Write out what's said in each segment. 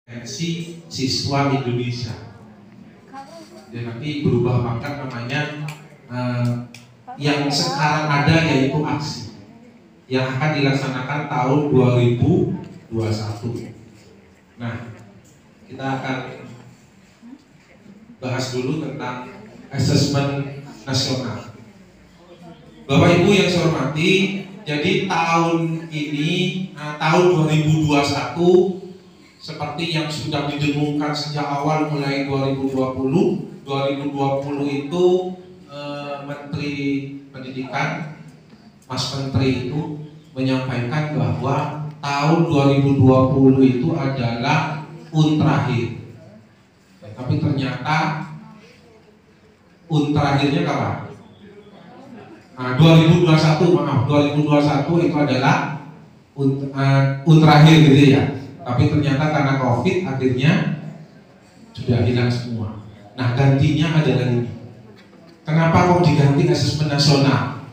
Kompetensi siswa Indonesia. Dan nanti berubah pangkat namanya yang sekarang ada yaitu aksi yang akan dilaksanakan tahun 2021. Nah, kita akan bahas dulu tentang asesmen nasional. Bapak Ibu yang saya hormati, jadi tahun ini, tahun 2021 seperti yang sudah didengungkan sejak awal mulai 2020 itu Menteri Pendidikan, Mas Menteri itu menyampaikan bahwa tahun 2020 itu adalah terakhir. Tapi ternyata terakhirnya kapan? 2021 itu adalah terakhir gitu ya. Tapi ternyata karena COVID akhirnya sudah hilang semua. Nah, gantinya adalah ini. Kenapa kok diganti asesmen nasional?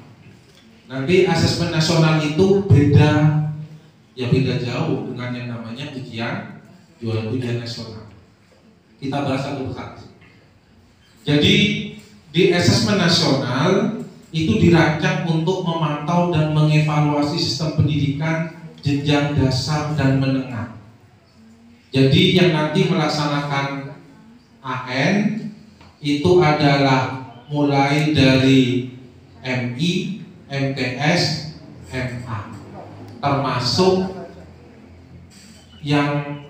Nanti asesmen nasional itu beda jauh dengan yang namanya ujian nasional. Kita bahas satu persatu. Jadi di asesmen nasional itu dirancang untuk memantau dan mengevaluasi sistem pendidikan jenjang dasar dan menengah. Jadi yang nanti melaksanakan AN itu adalah mulai dari MI, MTS, MA, termasuk yang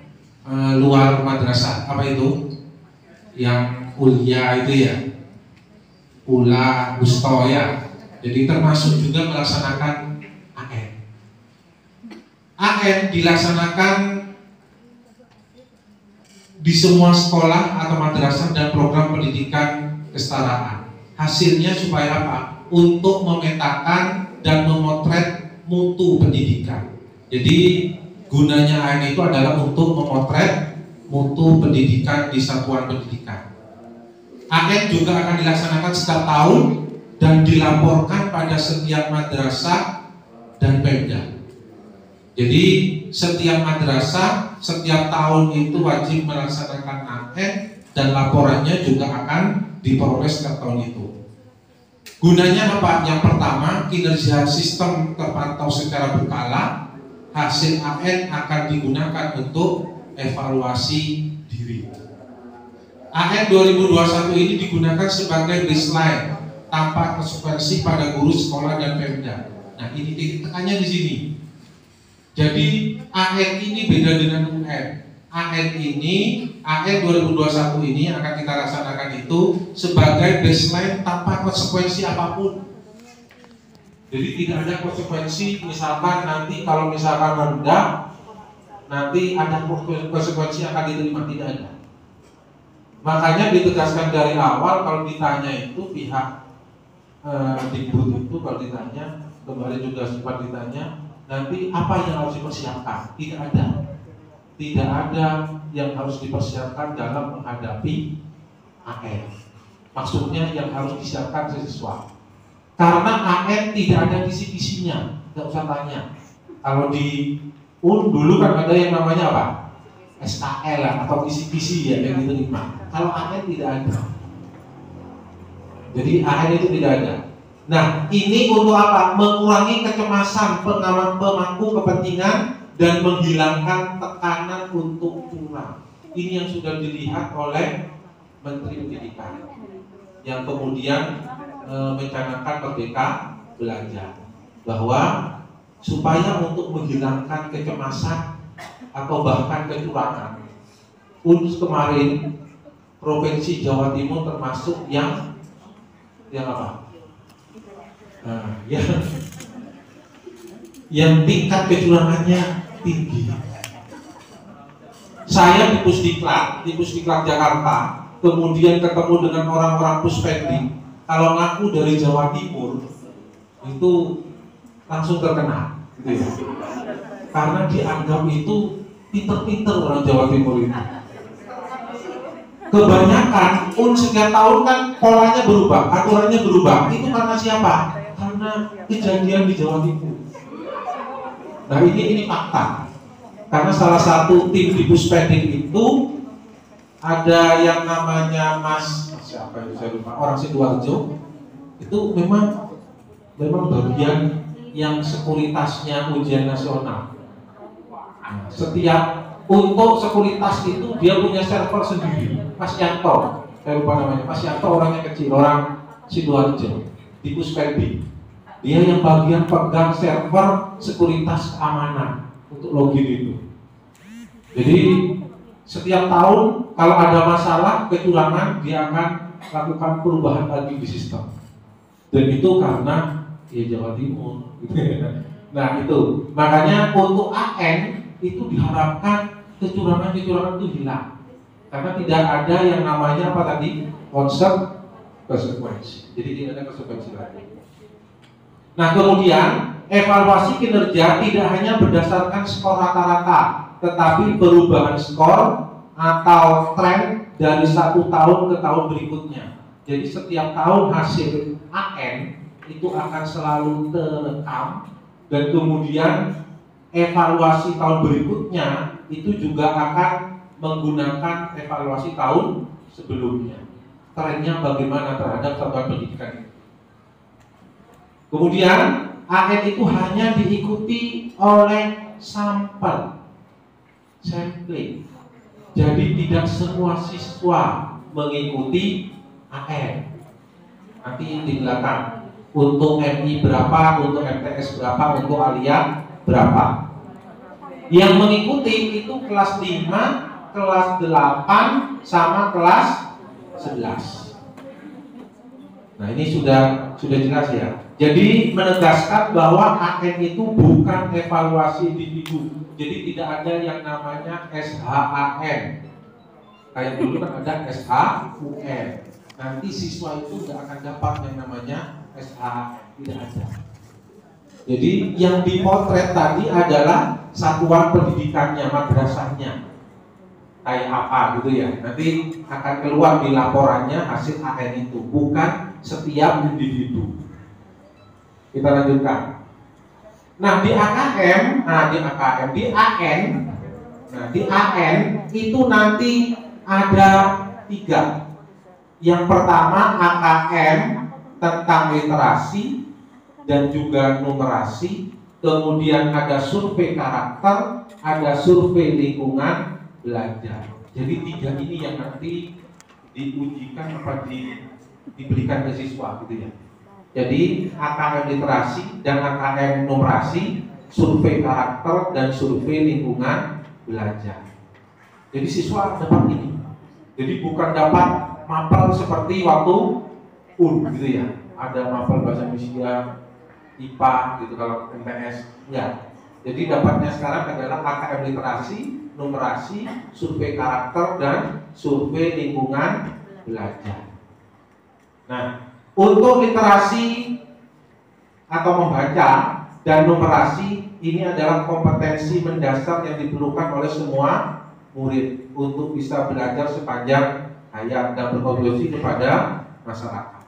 luar madrasah. Apa itu? Yang kuliah itu ya, ULA, USTO ya. Jadi termasuk juga melaksanakan AN. AN dilaksanakan di semua sekolah atau madrasah dan program pendidikan kesetaraan. Hasilnya supaya apa? Untuk memetakan dan memotret mutu pendidikan. Jadi gunanya AN itu adalah untuk memotret mutu pendidikan di satuan pendidikan. AN juga akan dilaksanakan setiap tahun dan dilaporkan pada setiap madrasah dan Pemda. Jadi setiap madrasah setiap tahun itu wajib melaksanakan AN dan laporannya juga akan diperoleh setiap tahun itu. Gunanya apa? Yang pertama, kinerja sistem terpantau secara berkala. Hasil AN akan digunakan untuk evaluasi diri. AN 2021 ini digunakan sebagai baseline tanpa konsekuensi pada guru sekolah dan Pemda. Nah, ini titik tekannya di sini. Jadi AN ini beda dengan UN. AN 2021 ini akan kita laksanakan itu sebagai baseline tanpa konsekuensi apapun. Jadi tidak ada konsekuensi, misalkan nanti kalau misalkan rendah, nanti ada konsekuensi akan diterima, tidak ada. Makanya ditegaskan dari awal kalau ditanya itu pihak Dikbud itu kalau ditanya, kemarin juga sempat ditanya, nanti apa yang harus dipersiapkan? Tidak ada yang harus dipersiapkan dalam menghadapi AN. Maksudnya yang harus disiapkan siswa. Karena AN tidak ada kisi-kisinya, nggak usah tanya. Kalau di dulu kan ada yang namanya apa? SKL atau kisi-kisi ya yang diterima. Kalau AN tidak ada. Jadi AN itu tidak ada. Nah, ini untuk apa? Mengurangi kecemasan pemangku kepentingan dan menghilangkan tekanan untuk curang. Ini yang sudah dilihat oleh Menteri Pendidikan yang kemudian mencanangkan Merdeka Belajar, bahwa supaya untuk menghilangkan kecemasan atau bahkan kecurangan. Kemarin Provinsi Jawa Timur termasuk yang apa? Yang tingkat kecurangannya tinggi. Saya di Pusdiklat Jakarta, kemudian ketemu dengan orang-orang Puspendik, kalau ngaku dari Jawa Timur itu langsung terkenal, gitu ya. Karena dianggap itu pinter-pinter orang Jawa Timur itu. Kebanyakan setiap tahun kan polanya berubah, aturannya berubah. Itu karena siapa? Karena kejadian di Jawa Timur. Nah ini fakta. Karena salah satu tim di Puspedik itu ada yang namanya Mas siapa itu saya lupa, orang Sidoarjo, itu memang bagian yang sekuritasnya ujian nasional. Nah, setiap untuk sekuritas itu dia punya server sendiri. Mas Yanto, saya lupa namanya, Mas Yanto orangnya kecil, orang Sidoarjo di Puspedik. Dia yang bagian pegang server sekuritas keamanan untuk login itu. Jadi setiap tahun kalau ada masalah kecurangan dia akan lakukan perubahan lagi di sistem. Dan itu karena ya Jawa Timur. Nah itu makanya untuk AN itu diharapkan kecurangan itu hilang. Karena tidak ada yang namanya apa tadi konsekuensi. Jadi tidak ada konsekuensi lagi. Nah kemudian evaluasi kinerja tidak hanya berdasarkan skor rata-rata, tetapi perubahan skor atau tren dari satu tahun ke tahun berikutnya. Jadi setiap tahun hasil AN itu akan selalu terekam dan kemudian evaluasi tahun berikutnya itu juga akan menggunakan evaluasi tahun sebelumnya. Trennya bagaimana terhadap satuan pendidikan itu. Kemudian AN itu hanya diikuti oleh sampling. Jadi tidak semua siswa mengikuti AN. Nanti di belakang untuk MI berapa, untuk MTS berapa, untuk Alia berapa. Yang mengikuti itu kelas 5, kelas 8 sama kelas 11. Nah, ini sudah jelas ya. Jadi menegaskan bahwa AN itu bukan evaluasi individu. Jadi tidak ada yang namanya SHAN. Kayak dulu kan ada SHUN. Nanti siswa itu tidak akan dapat yang namanya SHAN. Tidak ada. Jadi yang dipotret tadi adalah satuan pendidikannya, madrasahnya. Kayak apa gitu ya. Nanti akan keluar di laporannya hasil AN itu, bukan setiap individu. Kita lanjutkan. Nah di AKM, di AN itu nanti ada 3. Yang pertama AKM tentang literasi dan juga numerasi. Kemudian ada survei karakter, ada survei lingkungan belajar. Jadi 3 ini yang nanti diujikan apa diberikan ke siswa gitu ya. Jadi AKM literasi dan AKM numerasi, survei karakter dan survei lingkungan belajar. Jadi siswa dapat ini. Jadi bukan dapat mapel seperti waktu gitu ya. Ada mapel bahasa Indonesia, IPA gitu kalau MTS. Ya. Jadi dapatnya sekarang adalah AKM literasi, numerasi, survei karakter dan survei lingkungan belajar. Nah, untuk literasi atau membaca dan numerasi ini adalah kompetensi mendasar yang diperlukan oleh semua murid untuk bisa belajar sepanjang hayat dan berkontribusi kepada masyarakat.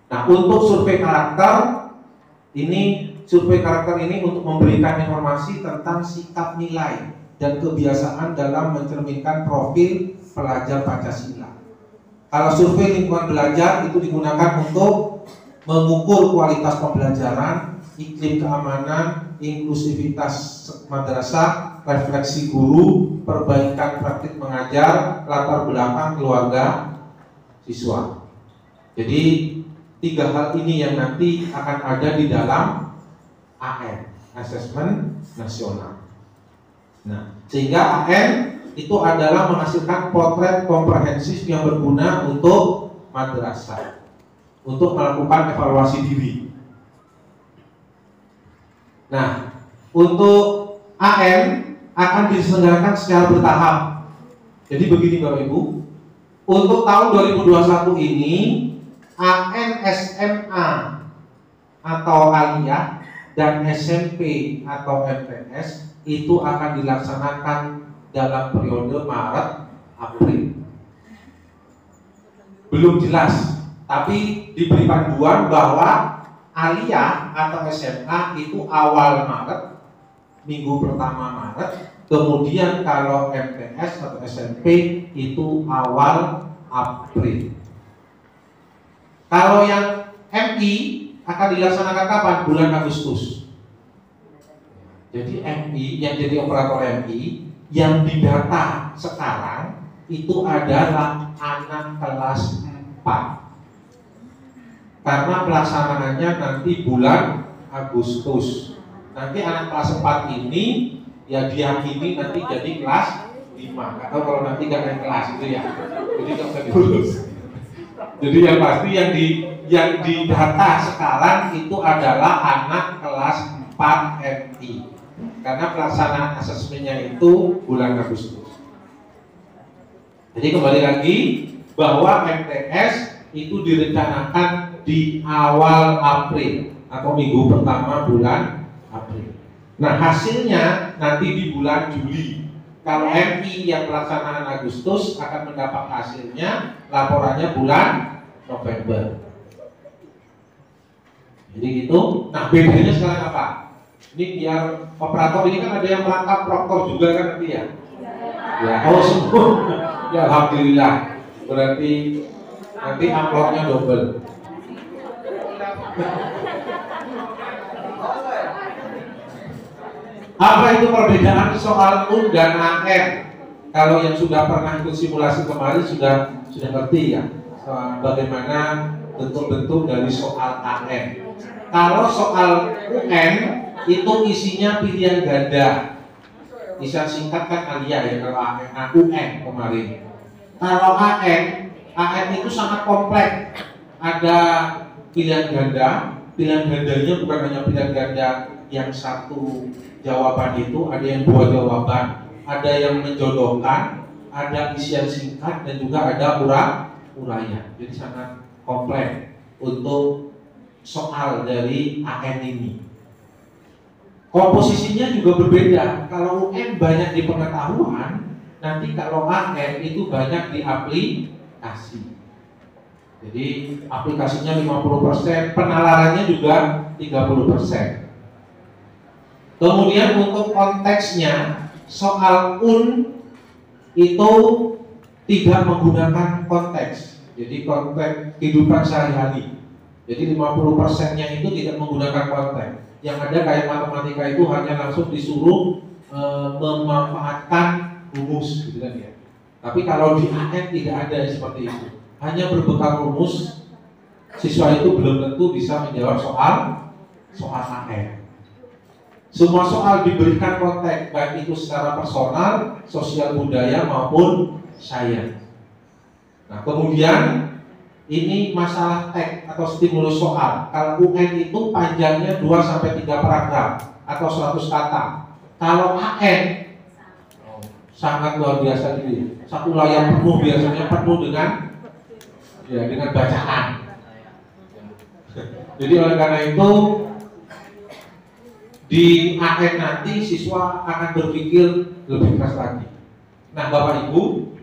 Nah, untuk survei karakter ini untuk memberikan informasi tentang sikap nilai dan kebiasaan dalam mencerminkan profil pelajar Pancasila. Kalau survei lingkungan belajar itu digunakan untuk mengukur kualitas pembelajaran, iklim keamanan, inklusivitas madrasah, refleksi guru, perbaikan praktik mengajar, latar belakang keluarga siswa. Jadi 3 hal ini yang nanti akan ada di dalam AN, Asesmen Nasional. Nah, sehingga AN itu adalah menghasilkan potret komprehensif yang berguna untuk madrasah untuk melakukan evaluasi diri. Nah, untuk AN akan diselenggarakan secara bertahap. Jadi begini Bapak Ibu, untuk tahun 2021 ini AN SMA atau Aliyah dan SMP atau MTS itu akan dilaksanakan dalam periode Maret-April. Belum jelas, tapi diberi panduan bahwa Aliyah atau SMA itu awal Maret minggu pertama Maret. Kemudian kalau MTS atau SMP itu awal April. Kalau yang MI akan dilaksanakan kapan? Bulan Agustus. Jadi MI yang jadi operator MI yang didata sekarang itu adalah anak kelas 4. Karena pelaksanaannya nanti bulan Agustus. Nanti anak kelas 4 ini ya diyakini nanti jadi kelas 5 atau kalau nanti gak naik kelas gitu ya. Jadi gak usah diurus. Jadi yang pasti yang didata sekarang itu adalah anak kelas 4 MI. Karena pelaksanaan asesmennya itu bulan Agustus. Jadi kembali lagi bahwa MTS itu direncanakan di awal April atau minggu pertama bulan April. Nah hasilnya nanti di bulan Juli. Kalau MI yang pelaksanaan Agustus akan mendapat hasilnya laporannya bulan November. Jadi gitu. Nah bedanya sekarang apa? Ini biar operator ini kan ada yang merangkap proktor juga kan nanti ya? Ya, oh semua. Ya alhamdulillah. Berarti nanti amplopnya double. Apa itu perbedaan soal UN dan AN? Kalau yang sudah pernah ikut simulasi kemarin sudah ngerti ya bagaimana bentuk-bentuk dari soal AN. Kalau soal UN itu isinya pilihan ganda. Bisa singkat kan Alia ya kalau UN kemarin. Kalau AN itu sangat kompleks. Ada pilihan ganda. Pilihan gandanya bukan hanya pilihan ganda yang satu jawaban itu, ada yang 2 jawaban, ada yang menjodohkan, ada isian singkat dan juga ada uraian. Jadi sangat kompleks untuk soal dari AN ini. Komposisinya juga berbeda. Kalau UN banyak di pengetahuan, nanti kalau AN itu banyak di aplikasi. Jadi aplikasinya 50%, penalarannya juga 30%. Kemudian untuk konteksnya, soal UN itu tidak menggunakan konteks. Jadi konteks kehidupan sehari-hari. Jadi 50%-nya itu tidak menggunakan konteks. Yang ada kayak matematika itu hanya langsung disuruh memanfaatkan rumus gitu kan ya. Tapi kalau di AN tidak ada seperti itu. Hanya berbekal rumus, siswa itu belum tentu bisa menjawab soal AN. Semua soal diberikan konteks, baik itu secara personal, sosial budaya maupun sains. Nah kemudian ini masalah teks atau stimulus soal. Kalau UN itu panjangnya 2-3 paragraf atau 100 kata. Kalau AN sangat luar biasa ini. Satu layar penuh biasanya penuh dengan bacaan. Jadi oleh karena itu di AN nanti siswa akan berpikir lebih keras lagi. Nah Bapak Ibu,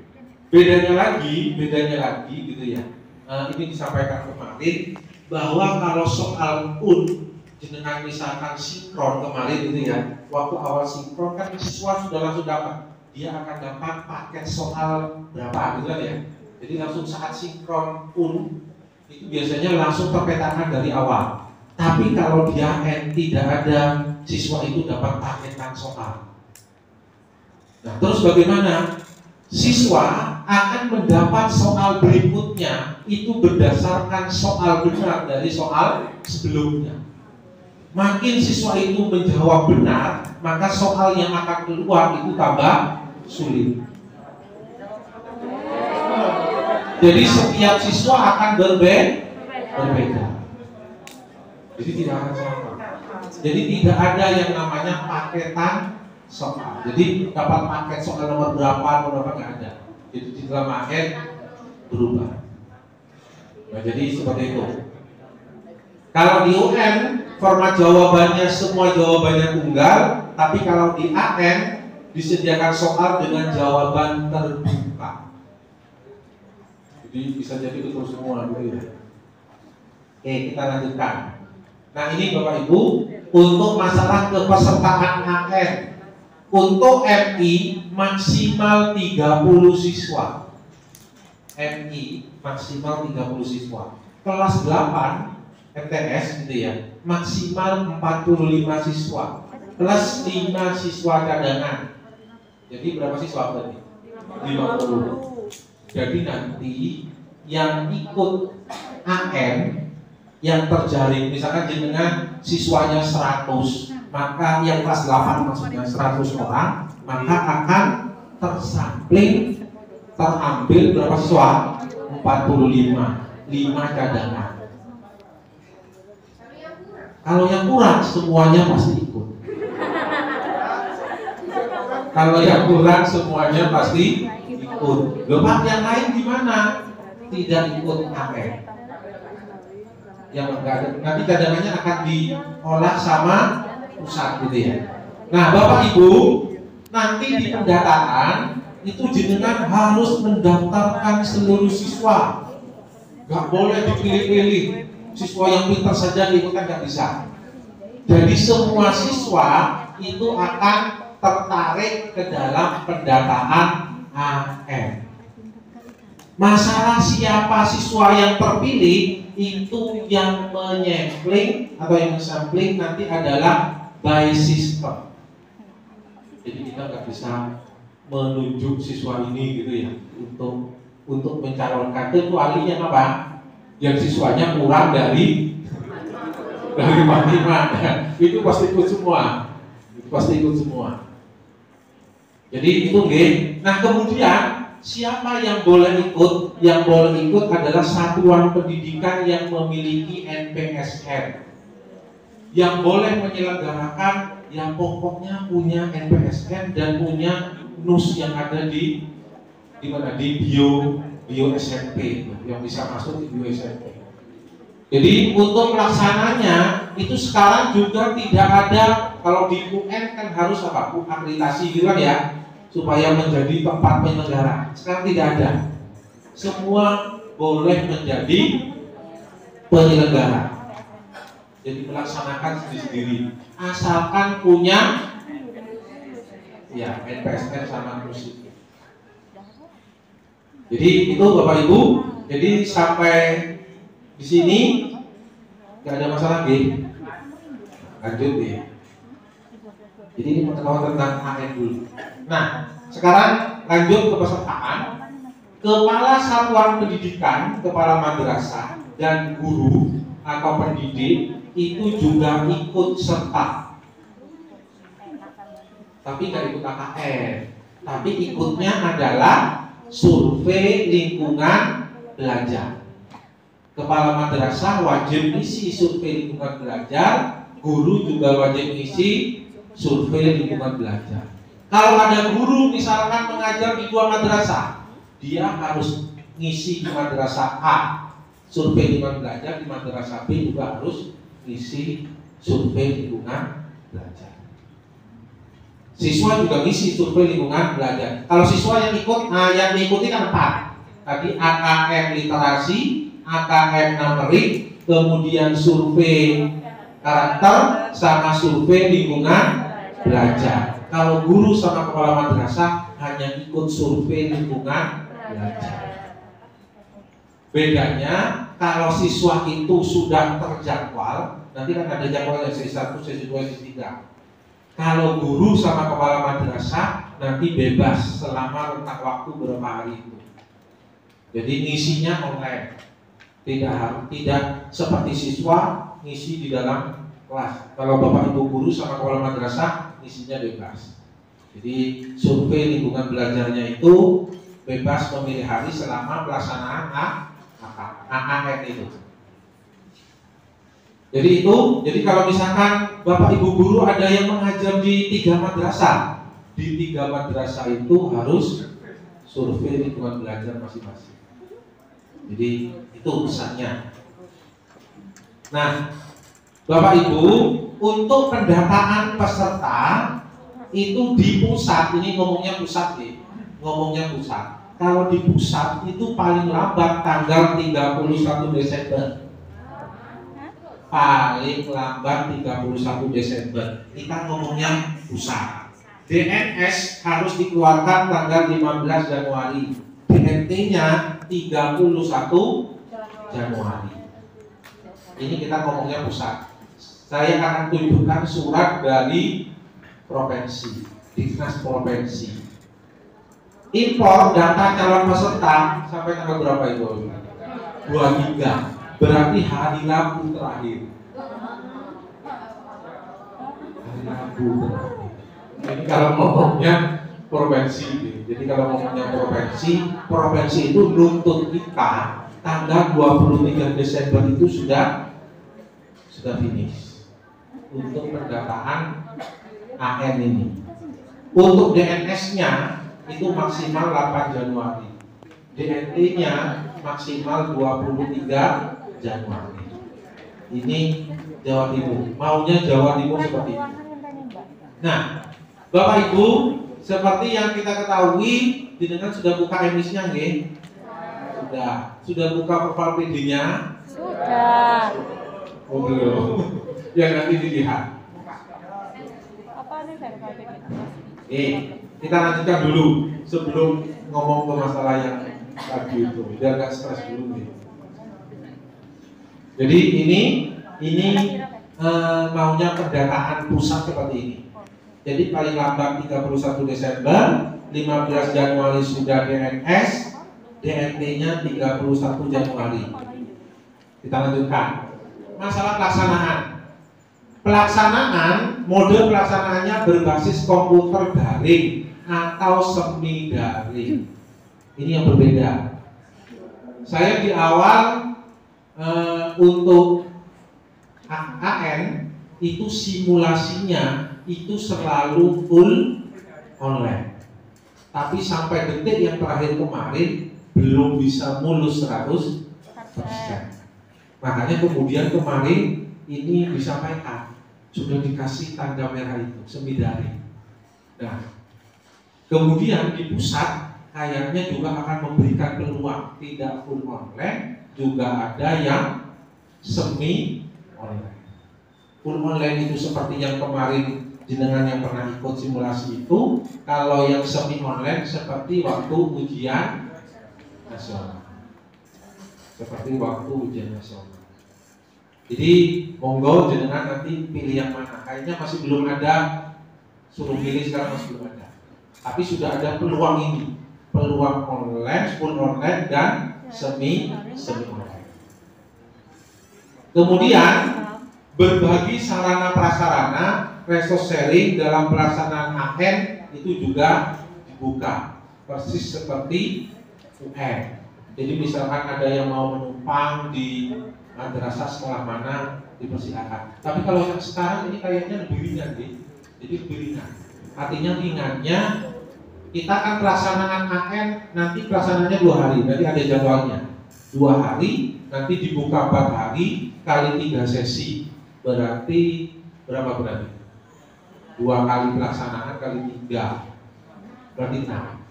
bedanya lagi gitu ya. Ini disampaikan kemarin bahwa kalau soal UN dengan misalkan sinkron kemarin gitu ya, waktu awal sinkron kan siswa sudah langsung dapat, dia akan dapat paket soal berapa gitu kan ya. Jadi langsung saat sinkron UN itu biasanya langsung terpetakan dari awal. Tapi kalau di AN tidak ada, siswa itu dapat paketan soal. Nah terus bagaimana? Siswa akan mendapat soal berikutnya itu berdasarkan soal benar dari soal sebelumnya. Makin siswa itu menjawab benar, maka soal yang akan keluar itu tambah sulit. Jadi setiap siswa akan berbeda. Jadi tidak akan sama. Jadi tidak ada yang namanya paketan soal. Jadi dapat paket soal nomor berapa nggak ada. Jadi di dalam paket berubah. Nah, jadi seperti itu. Kalau di UN format jawabannya semua jawabannya tunggal, tapi kalau di AN disediakan soal dengan jawaban terbuka. Jadi bisa jadi betul semua gitu ya. Oke, kita lanjutkan. Nah ini Bapak Ibu, Untuk masalah kepesertaan AN, untuk MI maksimal 30 siswa. MI maksimal 30 siswa. Kelas 8 MTS gitu ya, maksimal 45 siswa. Plus 5 siswa cadangan. Jadi berapa siswa berarti? 50. Jadi nanti yang ikut AN yang terjaring, misalkan jenengan siswanya 100, maka yang kelas 8 maksudnya 100 orang, maka akan tersampling, terambil berapa siswa? 45, 5 cadangan. Kalau yang kurang semuanya pasti ikut. Kalau yang kurang semuanya pasti ikut. Lepas yang lain gimana? Tidak ikut AN. Yang nanti cadangannya akan diolah sama pusat gitu ya. Nah, Bapak Ibu, nanti di pendataan itu jenengan harus mendaftarkan seluruh siswa. Gak boleh dipilih-pilih. Siswa yang pintar saja diikutkan gak bisa. Jadi semua siswa itu akan tertarik ke dalam pendataan AN. Masalah siapa siswa yang terpilih itu yang menyampling atau yang mensampling nanti adalah by system. Jadi kita nggak bisa menunjuk siswa ini gitu ya untuk mencalonkan, kecuali yang apa? Yang siswanya kurang dari 45, itu pasti ikut semua. Pasti ikut semua. Jadi itu nggih. Nah, kemudian siapa yang boleh ikut? Yang boleh ikut adalah satuan pendidikan yang memiliki NPSN. Yang boleh menyelenggarakan yang pokoknya punya NPSN dan punya NUS yang ada di mana? Di bio SMP yang bisa masuk di bio SMP. Jadi untuk pelaksananya itu sekarang juga tidak ada, kalau di UN kan harus apa? Akreditasi gitu kan ya, supaya menjadi tempat penyelenggara. Sekarang tidak ada. Semua boleh menjadi penyelenggara. Jadi melaksanakan sendiri-sendiri. Asalkan punya ya NPSN sama musik. Jadi itu Bapak Ibu. Jadi sampai di sini nggak ada masalah nggih. Lanjut ya. Jadi ini pengetahuan tentang AN dulu. Nah, sekarang lanjut ke pesertaan. Kepala satuan pendidikan, kepala madrasah dan guru atau pendidik itu juga ikut serta. Tapi nggak ikut KKN. Tapi ikutnya adalah survei lingkungan belajar. Kepala madrasah wajib isi survei lingkungan belajar, guru juga wajib isi survei lingkungan belajar. Kalau ada guru misalkan mengajar di 2 madrasah, dia harus ngisi di madrasah A survei lingkungan belajar, di madrasah B juga harus ngisi survei lingkungan belajar. Siswa juga ngisi survei lingkungan belajar. Kalau siswa yang ikut, yang diikuti kan 4. Tadi AKM literasi, AKM numerik, kemudian survei karakter, sama survei lingkungan belajar. Kalau guru sama kepala madrasah hanya ikut survei lingkungan belajar. Bedanya kalau siswa itu sudah terjadwal, nanti kan ada jadwalnya sesi 1, sesi 2, sesi 3. Kalau guru sama kepala madrasah nanti bebas selama rentang waktu berapa hari itu. Jadi ngisinya online. Tidak seperti siswa ngisi di dalam kelas. Kalau Bapak Ibu guru sama kepala madrasah ngisinya bebas. Jadi survei lingkungan belajarnya itu bebas memilih hari selama pelaksanaan AKN itu. Jadi kalau misalkan Bapak Ibu guru ada yang mengajar di 3 madrasah, di 3 madrasah itu harus survei lingkungan belajar masing-masing. Jadi itu pesannya. Nah, Bapak Ibu, untuk pendataan peserta itu di pusat, ini ngomongnya pusat nih, ngomongnya pusat. Kalau di pusat itu paling lambat tanggal 31 Desember. paling lambat 31 Desember. Kita ngomongnya pusat. DNS harus dikeluarkan tanggal 15 Januari. DNT-nya 31 Januari. Ini kita ngomongnya pusat. Saya akan tunjukkan surat dari provinsi, Dinas provinsi. Impor data calon peserta sampai tanggal berapa itu? 23. Berarti hari Rabu terakhir. Hari Rabu terakhir. Ini kalau ngomongnya provinsi. Jadi kalau ngomongnya provinsi itu nuntut kita tanggal 23 Desember itu sudah finish untuk pendataan AN ini. Untuk DNS-nya itu maksimal 8 Januari. DNT-nya maksimal 23 Januari. Ini Jawa Timur. Maunya Jawa Timur seperti ini. Nah, Bapak Ibu, seperti yang kita ketahui, jenengan sudah buka emisnya nggih? Sudah buka profil PD-nya? Sudah. Oh belum. Yang nanti dilihat. Apa nih profil PD? Kita lanjutkan dulu sebelum ngomong ke masalah yang tadi itu. Biar nggak stres dulu nih. Jadi ini maunya pendataan pusat seperti ini. Jadi paling lambat 31 Desember, 15 Januari sudah DNS, DNT-nya 31 Januari. Kita lanjutkan. Masalah pelaksanaan, mode pelaksanaannya berbasis komputer daring atau semi daring. Ini yang berbeda. Saya di awal untuk AN itu simulasinya itu selalu full online. Tapi sampai detik yang terakhir kemarin belum bisa mulus 100%. Makanya kemudian kemarin ini disampaikan sudah dikasih tanda merah itu semi daring. Nah, kemudian di pusat kayaknya juga akan memberikan peluang tidak full online, juga ada yang semi online. Full online itu seperti yang kemarin jenengan yang pernah ikut simulasi itu. Kalau yang semi online seperti waktu ujian nasional. Jadi monggo jenengan nanti pilih yang mana. Kayaknya masih belum ada, suruh pilih sekarang masih belum ada. Tapi sudah ada peluang ini, peluang online, full online dan semi online. Kemudian berbagi sarana prasarana, resource sharing dalam pelaksanaan AN itu juga dibuka, persis seperti UN. Jadi misalkan ada yang mau menumpang di madrasah sekolah mana, dipersilakan. Tapi kalau yang sekarang ini kayaknya lebih ringan, jadi lebih ringan. Artinya ringannya kita kan pelaksanaan AN nanti pelaksanaannya 2 hari, nanti ada jadwalnya 2 hari, nanti dibuka 4 hari kali 3 sesi, berarti berapa berarti? 2 kali pelaksanaan kali 3 berarti 6.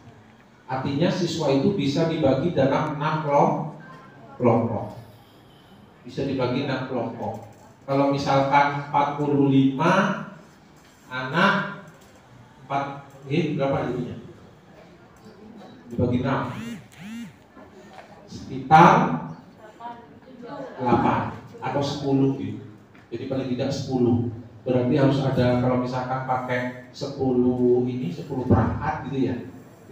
Artinya siswa itu bisa dibagi dalam 6 kelompok. Bisa dibagi 6 kelompok. Kalau misalkan 45 anak 4 berapa jadinya? Dibagi 6 sekitar 8 atau 10 gitu. Jadi paling tidak 10. Berarti harus ada, kalau misalkan pakai 10 perangkat gitu ya,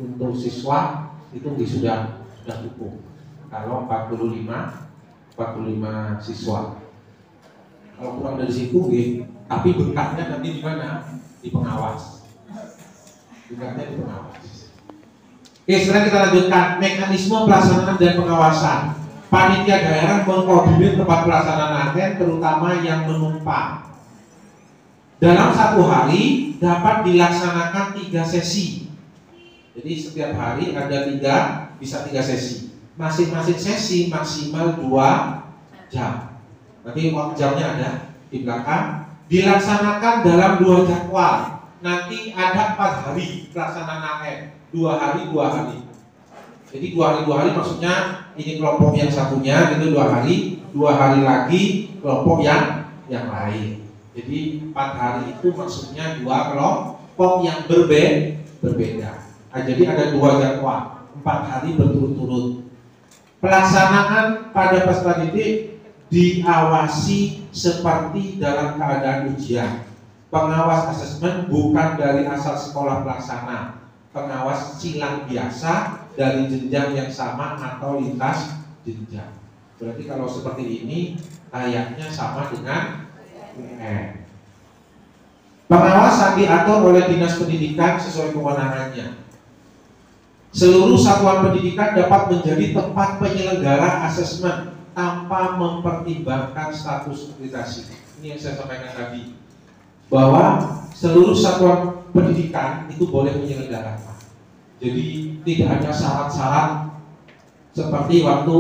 untuk siswa itu sudah cukup. Kalau 45 siswa. Kalau kurang dari situ tapi bekatnya nanti di mana? Di pengawas. Bekatnya di pengawas. Oke, sekarang kita lanjutkan mekanisme pelaksanaan dan pengawasan. Panitia daerah mengkoordinir tempat pelaksanaan AN terutama yang menumpang. Dalam 1 hari dapat dilaksanakan 3 sesi. Jadi setiap hari ada 3, bisa 3 sesi. Masing-masing sesi maksimal 2 jam. Nanti jamnya ada di belakang. Dilaksanakan dalam 2 jadwal. Nanti ada 4 hari pelaksanaan AN. 2 hari. Jadi 2 hari maksudnya ini kelompok yang satunya itu 2 hari. 2 hari lagi kelompok yang yang lain. Jadi 4 hari itu maksudnya 2 kelompok yang berbeda. Nah, jadi ada 2 jadwal, 4 hari berturut-turut. Pelaksanaan pada peserta didik diawasi seperti dalam keadaan ujian. Pengawas asesmen bukan dari asal sekolah pelaksana, pengawas silang biasa dari jenjang yang sama atau lintas jenjang. Berarti kalau seperti ini kayaknya sama dengan UN. Pengawasan diatur oleh Dinas Pendidikan sesuai kewenangannya. Seluruh satuan pendidikan dapat menjadi tempat penyelenggara asesmen tanpa mempertimbangkan status akreditasi. Ini yang saya sampaikan tadi, bahwa seluruh satuan pendidikan itu boleh menyelenggarakan. Jadi tidak ada syarat-syarat seperti waktu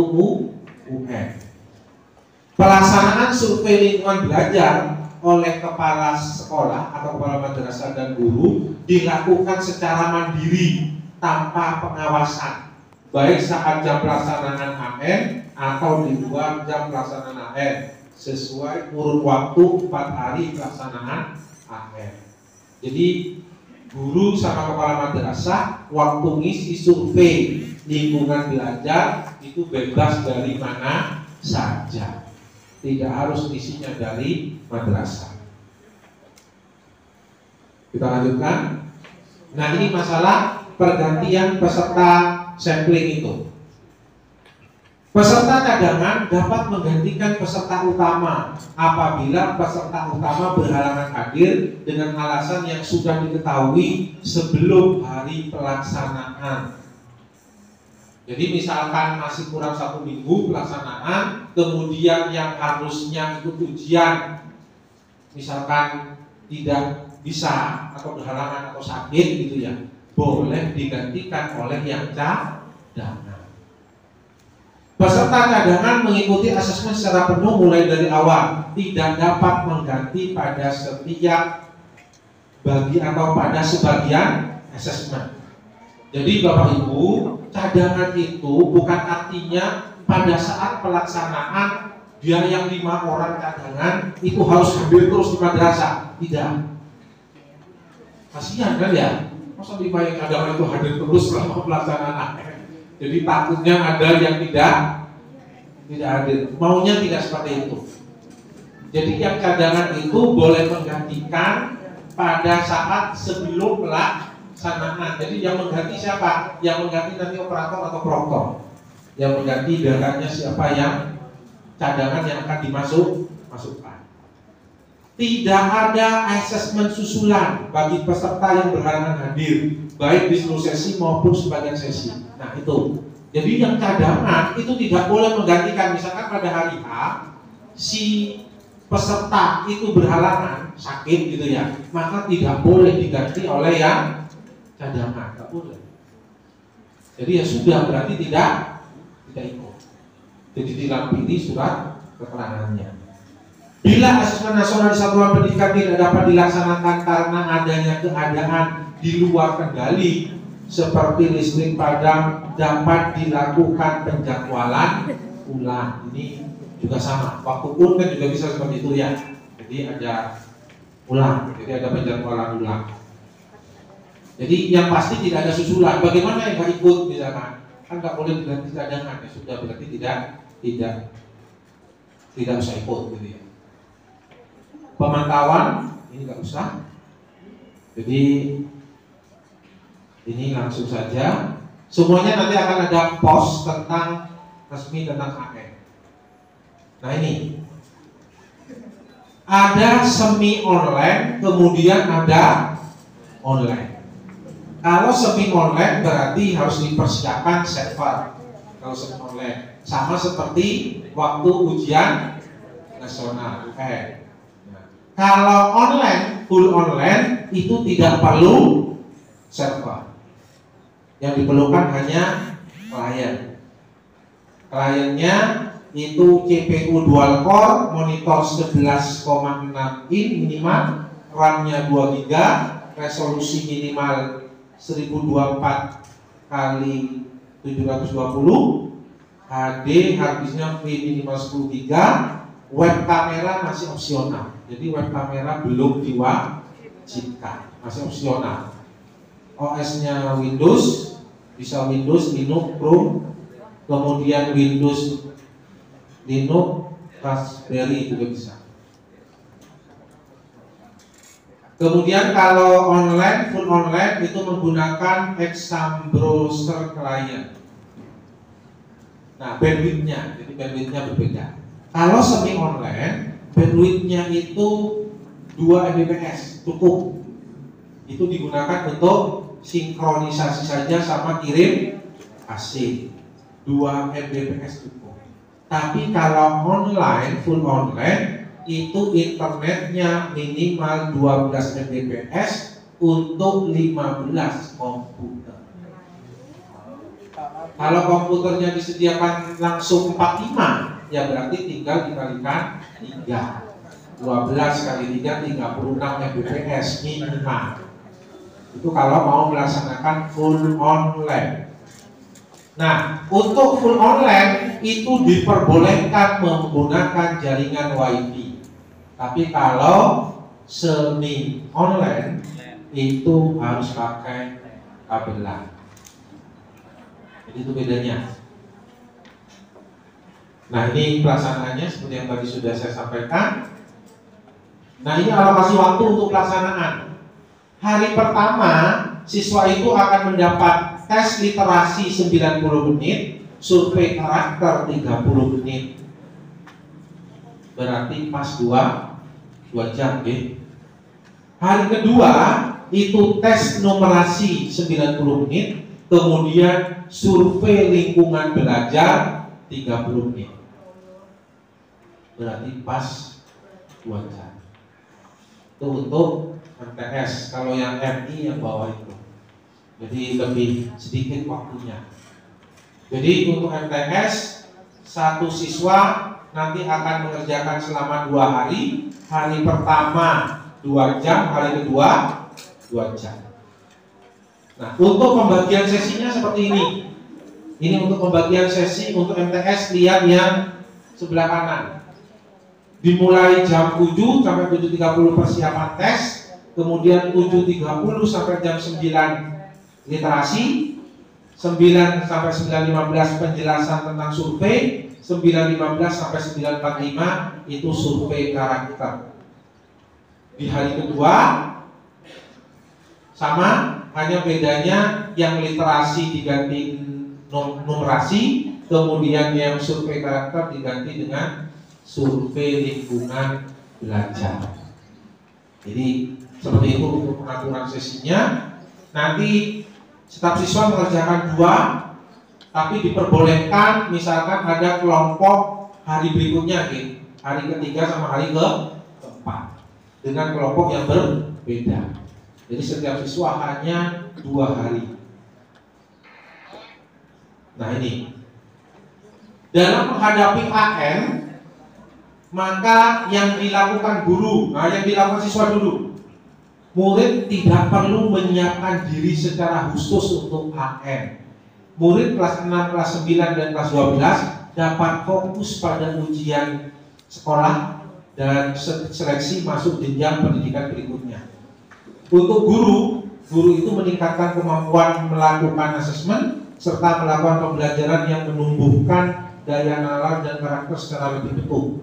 UN. Pelaksanaan survei lingkungan belajar oleh kepala sekolah atau kepala madrasah dan guru dilakukan secara mandiri tanpa pengawasan, baik saat jam pelaksanaan AN atau di luar jam pelaksanaan AN, sesuai kurun waktu 4 hari pelaksanaan AN. Jadi guru sama kepala madrasah waktu ngisi survei lingkungan belajar itu bebas dari mana saja, tidak harus isinya dari madrasah. Kita lanjutkan. Nah, ini masalah pergantian peserta sampling itu. Peserta cadangan dapat menggantikan peserta utama apabila peserta utama berhalangan hadir dengan alasan yang sudah diketahui sebelum hari pelaksanaan. Jadi misalkan masih kurang 1 minggu pelaksanaan, kemudian yang harusnya ikut ujian misalkan tidak bisa atau berhalangan atau sakit gitu ya, boleh digantikan oleh yang cadangan. Peserta cadangan mengikuti asesmen secara penuh mulai dari awal, tidak dapat mengganti pada setiap bagi atau pada sebagian asesmen. Jadi Bapak Ibu, cadangan itu bukan artinya pada saat pelaksanaan dia yang 5 orang cadangan itu harus hadir terus di madrasah, tidak. Kasihan kan ya, masa 5 yang cadangan itu hadir terus selama pelaksanaan. Jadi takutnya ada yang tidak hadir, maunya tidak seperti itu. Jadi yang cadangan itu boleh menggantikan pada saat sebelum pelaksanaan. Jadi yang mengganti siapa? Yang mengganti nanti operator atau proktor. Yang mengganti datanya siapa yang cadangan yang akan dimasukkan. Tidak ada asesmen susulan bagi peserta yang berhalangan hadir, baik di seluruh sesi maupun sebagian sesi. Nah itu. Jadi yang cadangan itu tidak boleh menggantikan. Misalkan pada hari H si peserta itu berhalangan sakit gitu ya, maka tidak boleh diganti oleh yang cadangan, tidak boleh. Jadi ya sudah, berarti tidak ikut. Jadi dilampiri surat keterangannya. Bila asesmen nasional di satuan pendidikan tidak dapat dilaksanakan karena adanya keadaan di luar kendali seperti listrik padam, dapat dilakukan penjadwalan ulang. Ini juga sama. Waktu pun kan juga bisa seperti itu ya. Jadi ada ulang, jadi ada penjadwalan ulang. Jadi yang pasti tidak ada susulan. Bagaimana yang nggak ikut misalkan? Kan nggak boleh diganti cadangan, ya sudah, berarti tidak usah ikut gitu ya. Pemantauan ini nggak usah. Jadi ini langsung saja. Semuanya nanti akan ada pos tentang resmi tentang AN. Nah ini ada semi online, kemudian ada online. Kalau semi online berarti harus dipersiapkan server. Kalau semi online sama seperti waktu ujian nasional UN. Kalau online, full online itu tidak perlu server. Yang diperlukan hanya klien. Kliennya itu CPU dual core, monitor 11,6 in minimal, RAM-nya 2 GB, resolusi minimal 1024 kali 720, HD harddisknya free minimal 10 GB, web kamera masih opsional. Jadi web kamera belum diwajibkan, masih opsional. OS-nya Windows, bisa Windows, Linux, Chrome, kemudian Windows, Linux, Raspberry juga bisa. Kemudian kalau online, full online itu menggunakan Exam Browser Client. Nah, bandwidth-nya, jadi bandwidth-nya berbeda. Kalau semi online, bandwidth-nya itu 2 Mbps cukup. Itu digunakan untuk sinkronisasi saja sama kirim hasil. 2 Mbps cukup. Tapi kalau online, full online, itu internetnya minimal 12 Mbps untuk 15 komputer. Kalau komputernya disediakan langsung 45, ya berarti tinggal dikalikan 3. 12 kali 3, 36 Mbps minimal. Itu kalau mau melaksanakan full online. Nah, untuk full online itu diperbolehkan menggunakan jaringan WiFi. Tapi kalau semi online itu harus pakai kabel LAN. Jadi itu bedanya. Nah, ini pelaksanaannya seperti yang tadi sudah saya sampaikan. Nah, ini alokasi waktu untuk pelaksanaan. Hari pertama siswa itu akan mendapat tes literasi 90 menit, survei karakter 30 menit. Berarti pas 2 jam ya. Hari kedua itu tes numerasi 90 menit, kemudian survei lingkungan belajar 30 menit. Berarti pas 2 jam. Itu untuk MTS. Kalau yang MI yang bawah itu, jadi lebih sedikit waktunya. Jadi untuk MTS, satu siswa nanti akan mengerjakan selama 2 hari. Hari pertama 2 jam, hari kedua 2 jam. Nah, untuk pembagian sesinya seperti ini. Ini untuk pembagian sesi untuk MTS, lihat yang sebelah kanan. Dimulai jam 7 sampai 7.30 persiapan tes, kemudian 7.30 sampai jam 9 literasi, 9 sampai 9.15 penjelasan tentang survei, 9.15 sampai 9.45 itu survei karakter. Di hari kedua sama, hanya bedanya yang literasi diganti numerasi, kemudian yang survei karakter diganti dengan survei lingkungan belajar. Jadi seperti itu untuk pengaturan sesinya. Nanti setiap siswa mengerjakan 2, tapi diperbolehkan misalkan ada kelompok hari berikutnya, hari ketiga sama hari keempat dengan kelompok yang berbeda. Jadi setiap siswa hanya 2 hari. Nah, ini dalam menghadapi AN, maka yang dilakukan guru, yang dilakukan siswa dulu. Murid tidak perlu menyiapkan diri secara khusus untuk AN. Murid kelas 6, kelas 9, dan kelas 12 dapat fokus pada ujian sekolah dan seleksi masuk jenjang pendidikan berikutnya. Untuk guru itu meningkatkan kemampuan melakukan asesmen serta melakukan pembelajaran yang menumbuhkan daya nalar dan karakter secara lebih betul.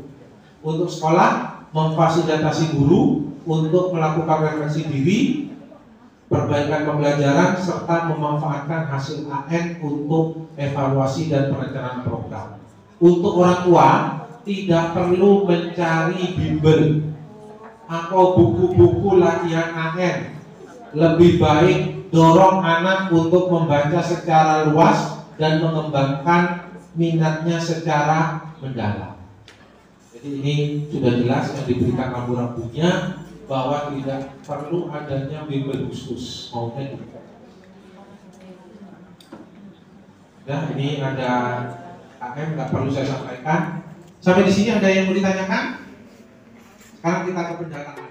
Untuk sekolah, memfasilitasi guru untuk melakukan refleksi diri, perbaikan pembelajaran, serta memanfaatkan hasil AN untuk evaluasi dan perencanaan program. Untuk orang tua, tidak perlu mencari bimbel atau buku-buku latihan AN. Lebih baik dorong anak untuk membaca secara luas dan mengembangkan minatnya secara mendalam. Jadi ini sudah jelas yang diberikan rambu-rambunya, bahwa tidak perlu adanya bimbel khusus maunya gitu. Nah, ini ada AM, nggak perlu saya sampaikan. Sampai di sini ada yang mau ditanyakan? Sekarang kita ke pendataan.